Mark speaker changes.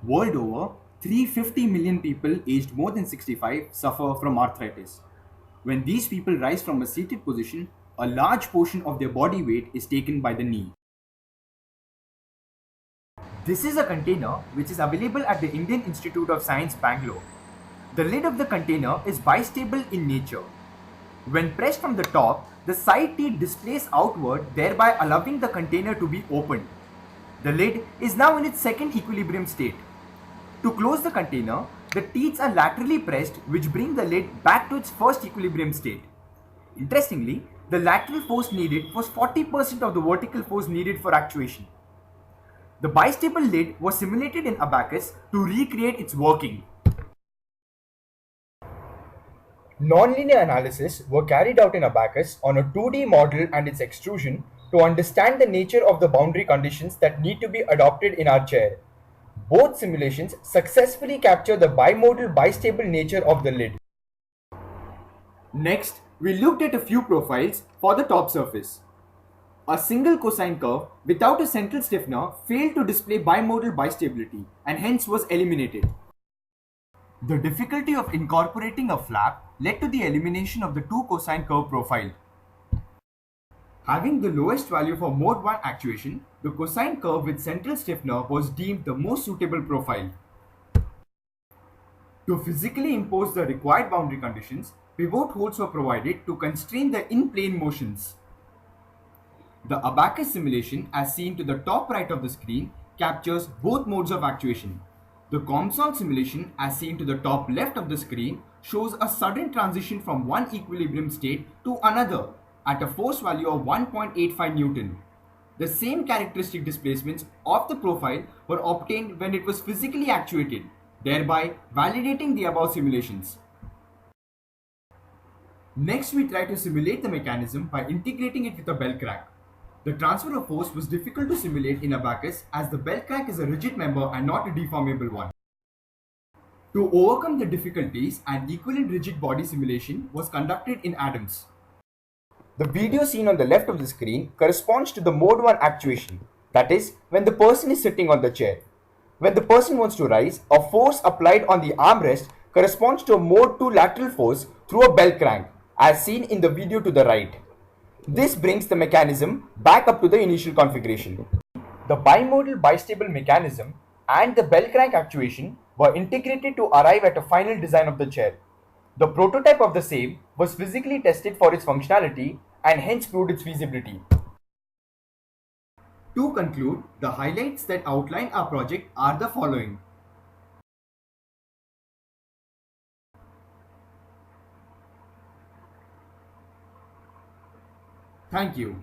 Speaker 1: World over, 350 million people aged more than 65 suffer from arthritis. When these people rise from a seated position, a large portion of their body weight is taken by the knee. This is a container which is available at the Indian Institute of Science, Bangalore. The lid of the container is bistable in nature. When pressed from the top, the side teeth displace outward, thereby allowing the container to be opened. The lid is now in its second equilibrium state. To close the container, the teeth are laterally pressed, which bring the lid back to its first equilibrium state. Interestingly, the lateral force needed was 40% of the vertical force needed for actuation. The bistable lid was simulated in Abacus to recreate its working. Nonlinear analysis were carried out in Abacus on a 2D model and its extrusion to understand the nature of the boundary conditions that need to be adopted in our chair. Both simulations successfully capture the bimodal bistable nature of the lid. Next, we looked at a few profiles for the top surface. A single cosine curve without a central stiffener failed to display bimodal bistability and hence was eliminated. The difficulty of incorporating a flap led to the elimination of the two cosine curve profile. Having the lowest value for mode 1 actuation, the cosine curve with central stiffener was deemed the most suitable profile. To physically impose the required boundary conditions, pivot holes were provided to constrain the in-plane motions. The Abacus simulation, as seen to the top right of the screen, captures both modes of actuation. The COMSOL simulation, as seen to the top left of the screen, shows a sudden transition from one equilibrium state to another at a force value of 1.85 Newton. The same characteristic displacements of the profile were obtained when it was physically actuated, thereby validating the above simulations. Next, we try to simulate the mechanism by integrating it with a bell crank. The transfer of force was difficult to simulate in Abacus as the bell crank is a rigid member and not a deformable one. To overcome the difficulties, an equivalent rigid body simulation was conducted in Adams. The video seen on the left of the screen corresponds to the mode 1 actuation, that is, when the person is sitting on the chair. When the person wants to rise, a force applied on the armrest corresponds to a mode 2 lateral force through a bell crank, as seen in the video to the right. This brings the mechanism back up to the initial configuration. The bimodal bistable mechanism and the bell crank actuation were integrated to arrive at a final design of the chair. The prototype of the same was physically tested for its functionality and hence proved its feasibility. To conclude, the highlights that outline our project are the following. Thank you.